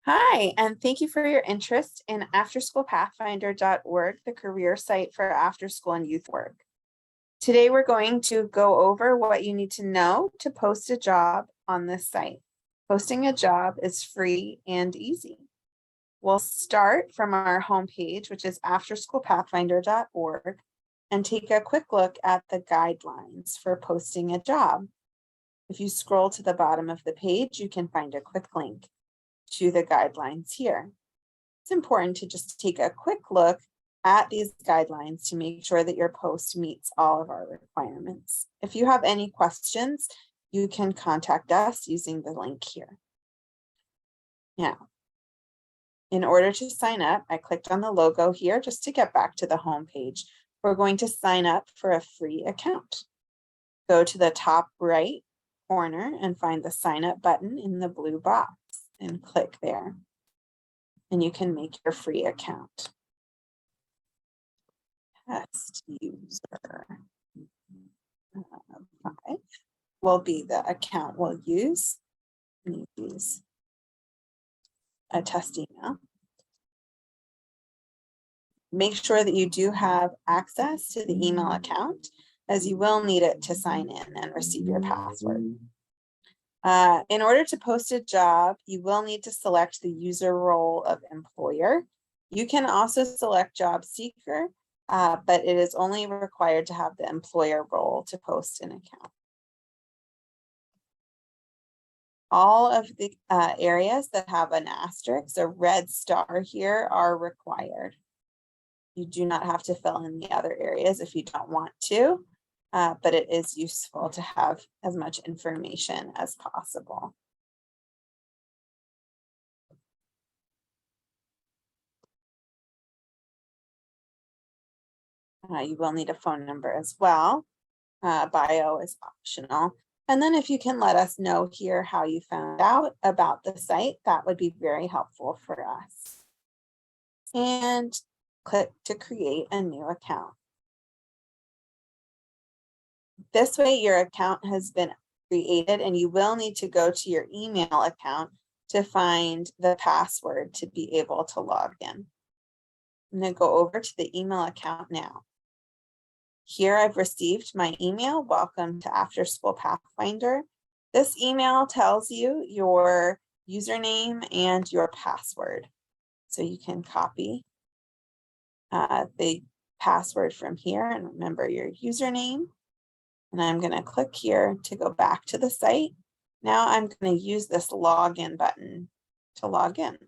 Hi, and thank you for your interest in afterschoolpathfinder.org, the career site for after school and youth work. Today, we're going to go over what you need to know to post a job on this site. Posting a job is free and easy. We'll start from our homepage, which is afterschoolpathfinder.org, and take a quick look at the guidelines for posting a job. If you scroll to the bottom of the page, you can find a quick link to the guidelines here. It's important to just take a quick look at these guidelines to make sure that your post meets all of our requirements. If you have any questions, you can contact us using the link here. Now, in order to sign up, I clicked on the logo here just to get back to the home page. We're going to sign up for a free account. Go to the top right corner and find the sign up button in the blue box and click there. And you can make your free account. Test user 5 will be the account we'll use. Use a test email. Make sure that you do have access to the email account, as you will need it to sign in and receive your password. In order to post a job, you will need to select the user role of employer. You can also select job seeker, but it is only required to have the employer role to post an account. All of the areas that have an asterisk, a red star here, are required. You do not have to fill in the other areas if you don't want to, but it is useful to have as much information as possible. You will need a phone number as well. Bio is optional. And then if you can let us know here how you found out about the site, that would be very helpful for us. And click to create a new account. This way your account has been created, and you will need to go to your email account to find the password to be able to log in. I'm going to go over to the email account now. Here I've received my email. Welcome to After School Pathfinder. This email tells you your username and your password. So you can copy the password from here and remember your username. And I'm going to click here to go back to the site. Now I'm going to use this login button to log in.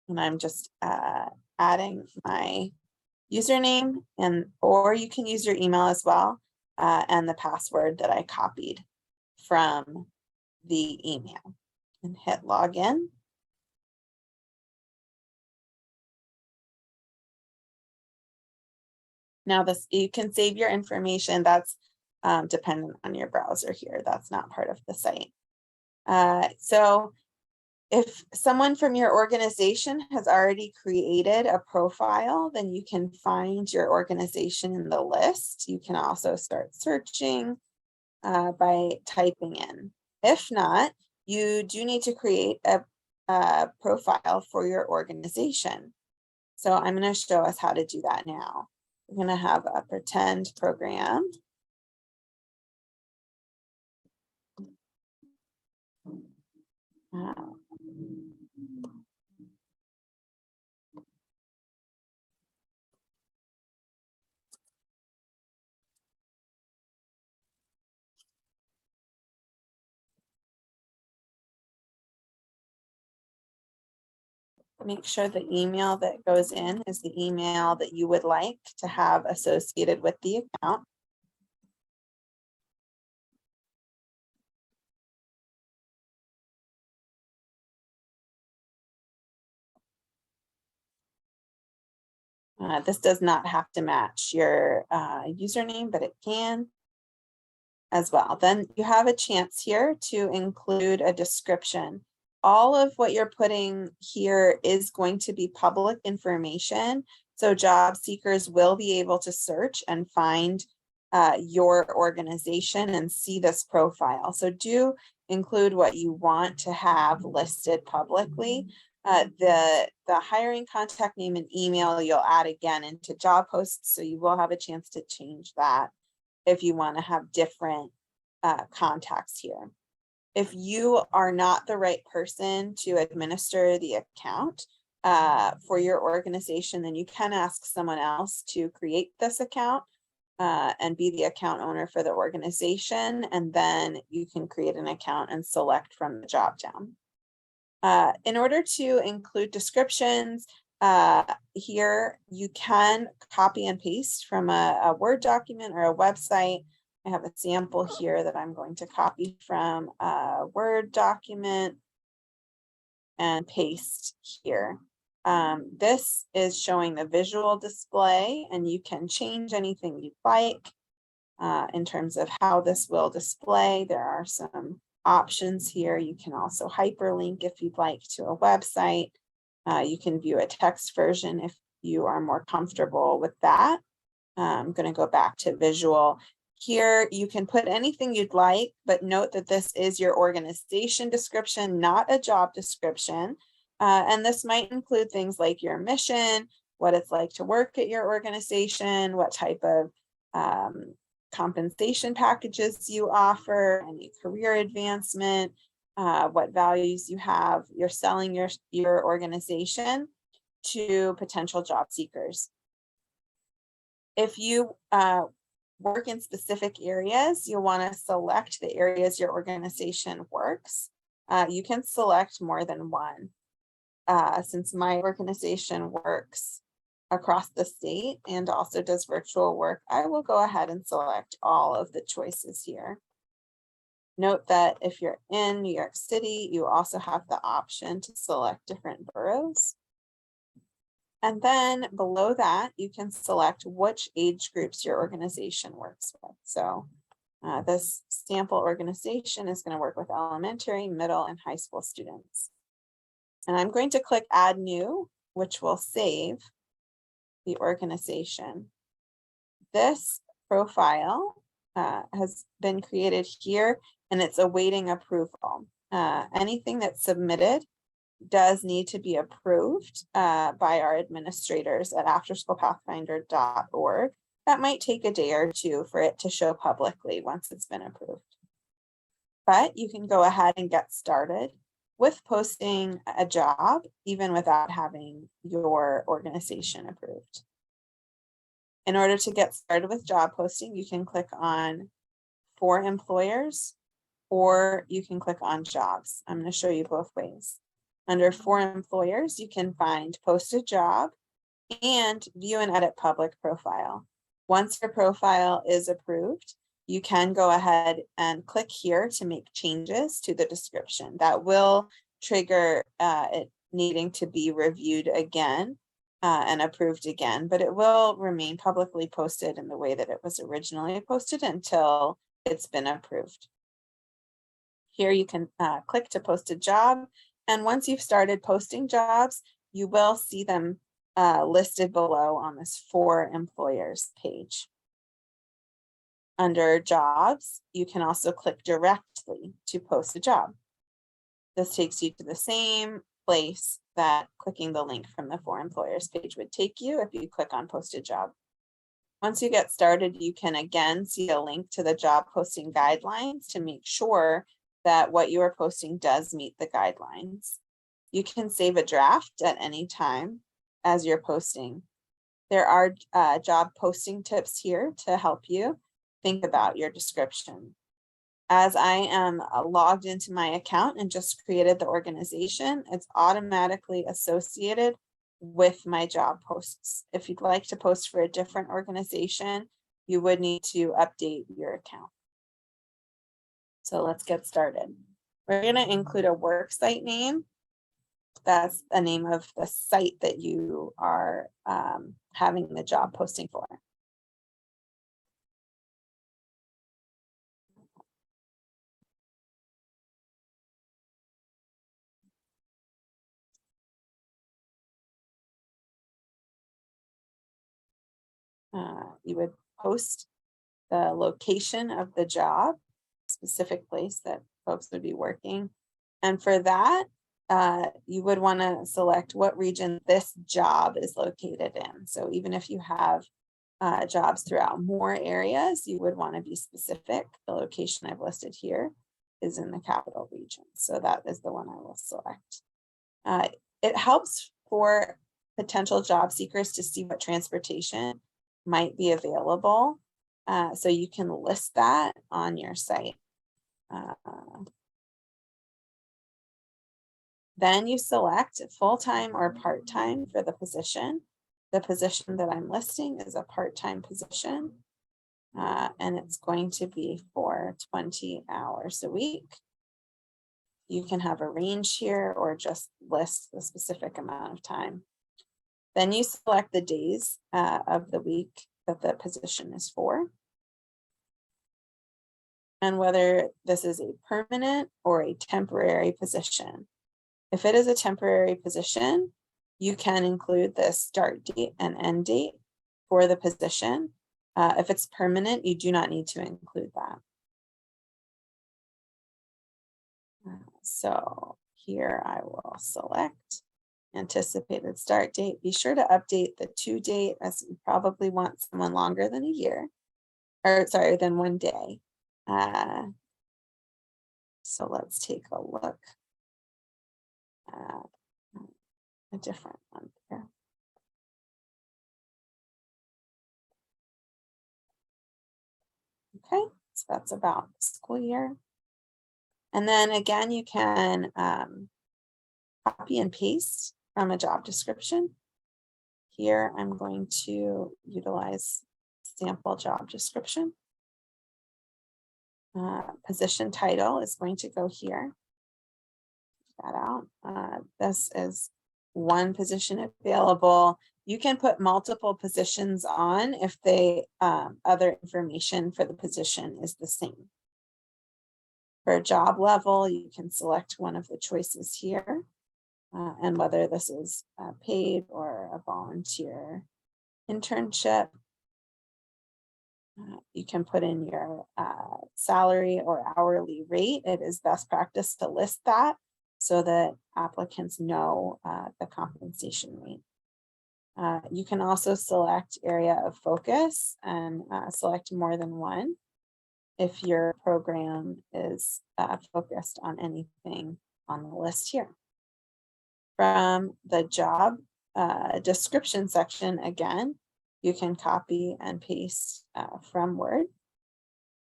And I'm just adding my username, or you can use your email as well, and the password that I copied from the email, and hit login. Now you can save your information. That's dependent on your browser here. That's not part of the site. So if someone from your organization has already created a profile, then you can find your organization in the list. You can also start searching by typing in. If not, you do need to create a profile for your organization. So I'm going to show us how to do that now. We're going to have a pretend program. Make sure the email that goes in is the email that you would like to have associated with the account. This does not have to match your username, but it can as well. Then you have a chance here to include a description. All of what you're putting here is going to be public information. So job seekers will be able to search and find your organization and see this profile. So do include what you want to have listed publicly. The hiring contact name and email you'll add again into job posts, so you will have a chance to change that if you want to have different contacts here. If you are not the right person to administer the account for your organization, then you can ask someone else to create this account and be the account owner for the organization, and then you can create an account and select from the drop down. In order to include descriptions, here you can copy and paste from a Word document or a website. I have a sample here that I'm going to copy from a Word document and paste here. This is showing the visual display, and you can change anything you'd like in terms of how this will display. There are some options here. You can also hyperlink if you'd like to a website. You can view a text version if you are more comfortable with that. I'm going to go back to visual. Here you can put anything you'd like, but note that this is your organization description, not a job description. And this might include things like your mission, what it's like to work at your organization, what type of compensation packages you offer, any career advancement, what values you have. You're selling your organization to potential job seekers. If you work in specific areas, you'll want to select the areas your organization works. You can select more than one. Since my organization works across the state and also does virtual work, I will go ahead and select all of the choices here. Note that if you're in New York City, you also have the option to select different boroughs. And then below that, you can select which age groups your organization works with. So this sample organization is going to work with elementary, middle, and high school students. And I'm going to click Add New, which will save the organization. This profile has been created here, and it's awaiting approval. Anything that's submitted does need to be approved by our administrators at afterschoolpathfinder.org. That might take a day or two for it to show publicly once it's been approved. But you can go ahead and get started with posting a job, even without having your organization approved. In order to get started with job posting, you can click on For Employers, or you can click on Jobs. I'm going to show you both ways. Under For Employers, you can find Post a Job and View and Edit Public Profile. Once your profile is approved, you can go ahead and click here to make changes to the description. That will trigger it needing to be reviewed again and approved again, but it will remain publicly posted in the way that it was originally posted until it's been approved. Here you can click to post a job, and once you've started posting jobs, you will see them listed below on this For Employers page. Under Jobs, you can also click directly to post a job. This takes you to the same place that clicking the link from the For Employers page would take you if you click on Post a Job. Once you get started, you can again see a link to the job posting guidelines to make sure that what you are posting does meet the guidelines. You can save a draft at any time as you're posting. There are job posting tips here to help you think about your description. As I am logged into my account and just created the organization, it's automatically associated with my job posts. If you'd like to post for a different organization, you would need to update your account. So let's get started. We're going to include a work site name. That's the name of the site that you are having the job posting for. You would post the location of the job specific place that folks would be working. And for that, you would want to select what region this job is located in. So even if you have jobs throughout more areas, you would want to be specific. The location I've listed here is in the capital region. So that is the one I will select. It helps for potential job seekers to see what transportation might be available. So you can list that on your site. Then you select full-time or part-time for the position. The position that I'm listing is a part-time position, and it's going to be for 20 hours a week. You can have a range here or just list the specific amount of time. Then you select the days of the week that the position is for, and whether this is a permanent or a temporary position. If it is a temporary position, you can include the start date and end date for the position. If it's permanent, you do not need to include that. So here I will select anticipated start date. Be sure to update the to date, as you probably want someone longer than a year, or sorry, than 1 day. So let's take a look at a different one here. Okay, so that's about the school year. And then again, you can copy and paste from a job description. Here, I'm going to utilize sample job description. Position title is going to go here. Check that out. This is one position available. You can put multiple positions on if they other information for the position is the same. For a job level, you can select one of the choices here, and whether this is paid or a volunteer internship. You can put in your salary or hourly rate. It is best practice to list that so that applicants know the compensation rate. You can also select area of focus and select more than one if your program is focused on anything on the list here. From the job description section, again, you can copy and paste from Word,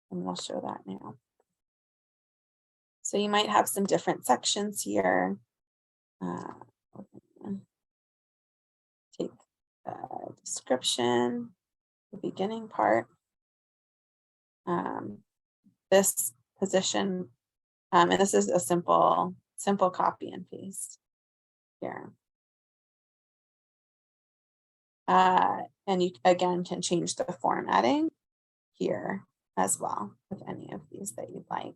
and we'll show that now. So you might have some different sections here. Take the description, the beginning part. This position, and this is a simple copy and paste here. And you again can change the formatting here as well with any of these that you'd like.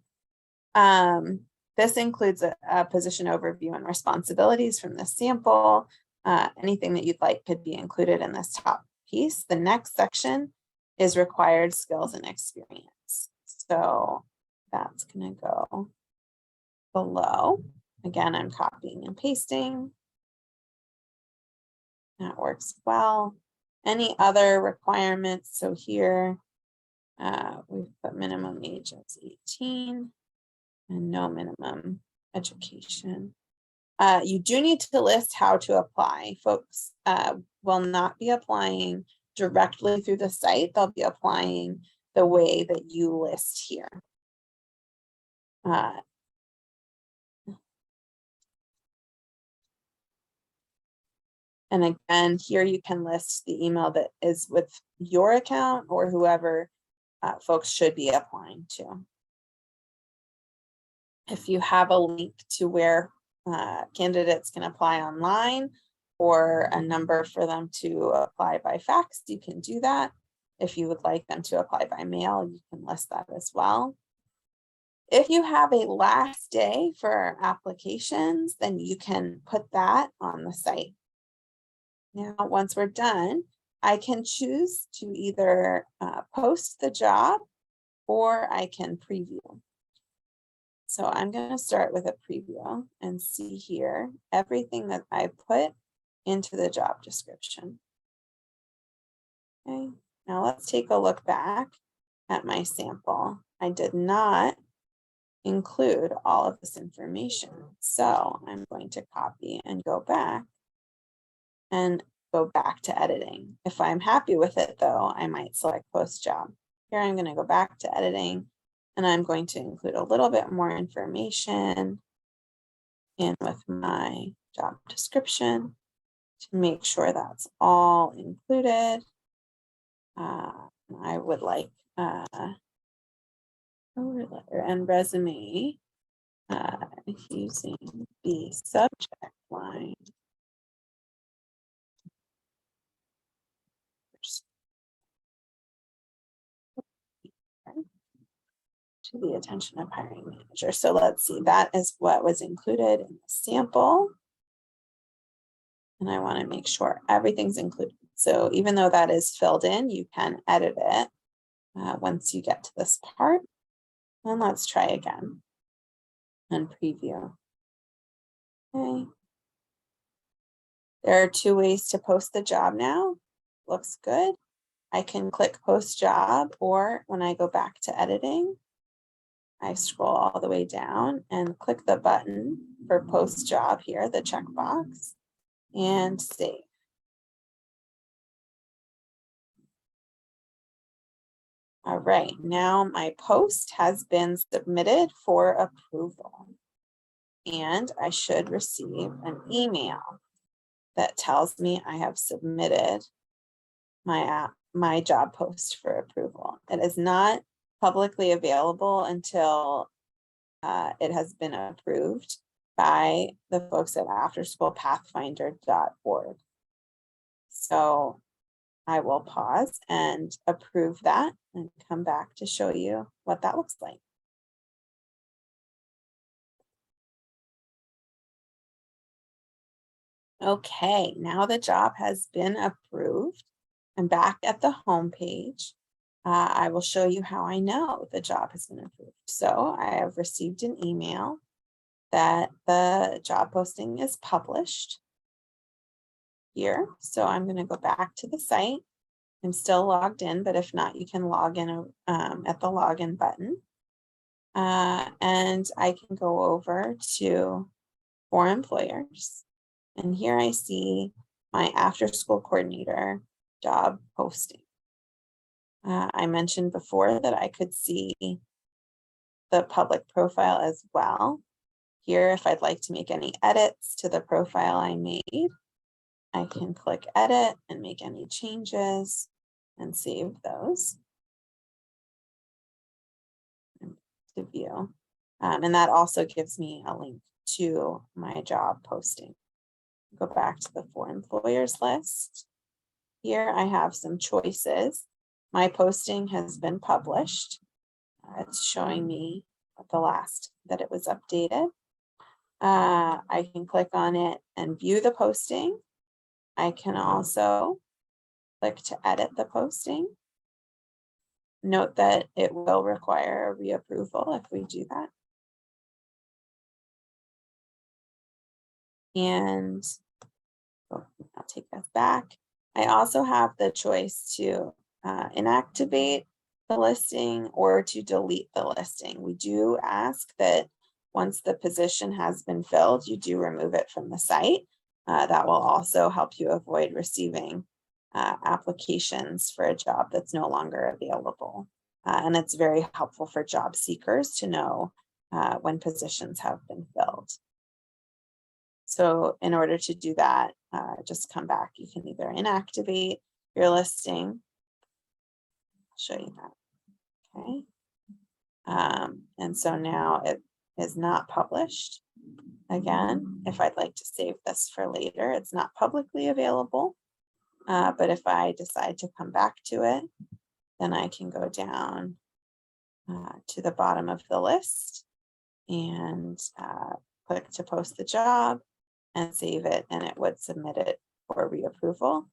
This includes a position overview and responsibilities from the sample. Anything that you'd like could be included in this top piece. The next section is required skills and experience. So that's going to go below. Again, I'm copying and pasting. That works well. Any other requirements? So here we've put minimum age as 18 and no minimum education. You do need to list how to apply. Folks will not be applying directly through the site. They'll be applying the way that you list here. And again, here you can list the email that is with your account or whoever folks should be applying to. If you have a link to where candidates can apply online or a number for them to apply by fax, you can do that. If you would like them to apply by mail, you can list that as well. If you have a last day for applications, then you can put that on the site. Now, once we're done, I can choose to either post the job or I can preview. So I'm going to start with a preview and see here everything that I put into the job description. Okay, now let's take a look back at my sample. I did not include all of this information. So I'm going to copy and go back to editing. If I'm happy with it though, I might select post job. Here I'm going to go back to editing and I'm going to include a little bit more information in with my job description to make sure that's all included. I would like cover letter and resume using the subject line to the attention of hiring manager. So let's see, that is what was included in the sample. And I want to make sure everything's included. So even though that is filled in, you can edit it once you get to this part. And let's try again and preview. Okay. There are two ways to post the job now. Looks good. I can click post job, or when I go back to editing, I scroll all the way down and click the button for post job here, the checkbox, and save. All right, now my post has been submitted for approval, and I should receive an email that tells me I have submitted my job post for approval. It is not publicly available until it has been approved by the folks at afterschoolpathfinder.org. So I will pause and approve that and come back to show you what that looks like. Okay, now the job has been approved. I'm back at the home page. I will show you how I know the job has been approved. So I have received an email that the job posting is published here. So I'm going to go back to the site. I'm still logged in, but if not, you can log in at the login button. And I can go over to For Employers. And here I see my after school coordinator job posting. I mentioned before that I could see the public profile as well. Here, if I'd like to make any edits to the profile I made, I can click edit and make any changes and save those to view. And that also gives me a link to my job posting. Go back to the For Employers list. Here I have some choices. My posting has been published. It's showing me the last that it was updated. I can click on it and view the posting. I can also click to edit the posting. Note that it will require a reapproval if we do that. And I'll take us back. I also have the choice to inactivate the listing or to delete the listing. We do ask that once the position has been filled, you do remove it from the site. That will also help you avoid receiving applications for a job that's no longer available. And it's very helpful for job seekers to know when positions have been filled. So in order to do that, just come back. You can either inactivate your listing. I'll show you that. Okay. And so now it is not published. Again, if I'd like to save this for later, it's not publicly available. But if I decide to come back to it, then I can go down to the bottom of the list and click to post the job and save it, and it would submit it for reapproval.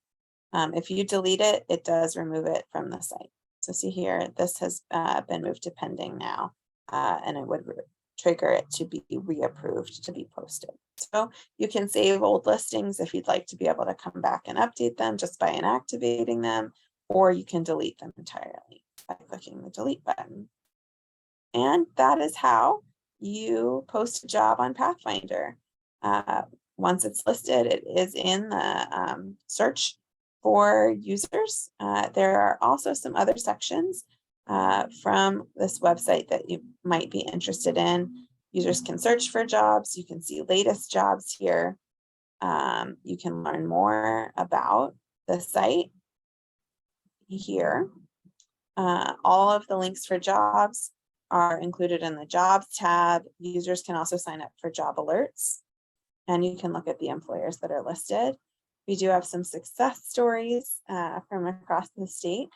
If you delete it, it does remove it from the site. So see here, this has been moved to pending now, and it would trigger it to be reapproved to be posted. So you can save old listings if you'd like to be able to come back and update them just by inactivating them, or you can delete them entirely by clicking the delete button. And that is how you post a job on Pathfinder. Once it's listed, it is in the search for users. There are also some other sections from this website that you might be interested in. Users can search for jobs. You can see latest jobs here. You can learn more about the site here. All of the links for jobs are included in the jobs tab. Users can also sign up for job alerts, and you can look at the employers that are listed. We do have some success stories from across the state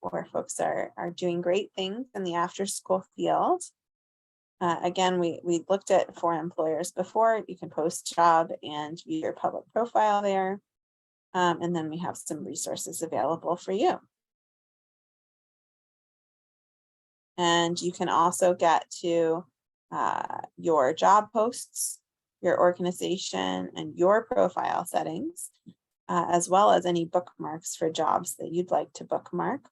where folks are doing great things in the after school field. Again, we looked at for employers before. You can post job and view your public profile there. And then we have some resources available for you. And you can also get to your job posts, your organization, and your profile settings, as well as any bookmarks for jobs that you'd like to bookmark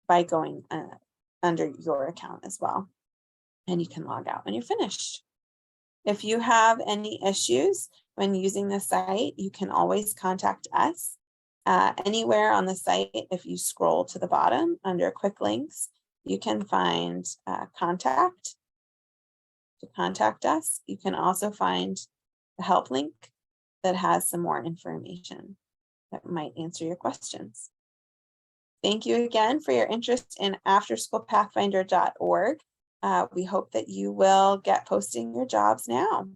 by going under your account as well. And you can log out when you're finished. If you have any issues when using the site, you can always contact us. Anywhere on the site, if you scroll to the bottom under quick links, you can find contact to contact us. You can also find the help link that has some more information that might answer your questions. Thank you again for your interest in afterschoolpathfinder.org. We hope that you will get posting your jobs now.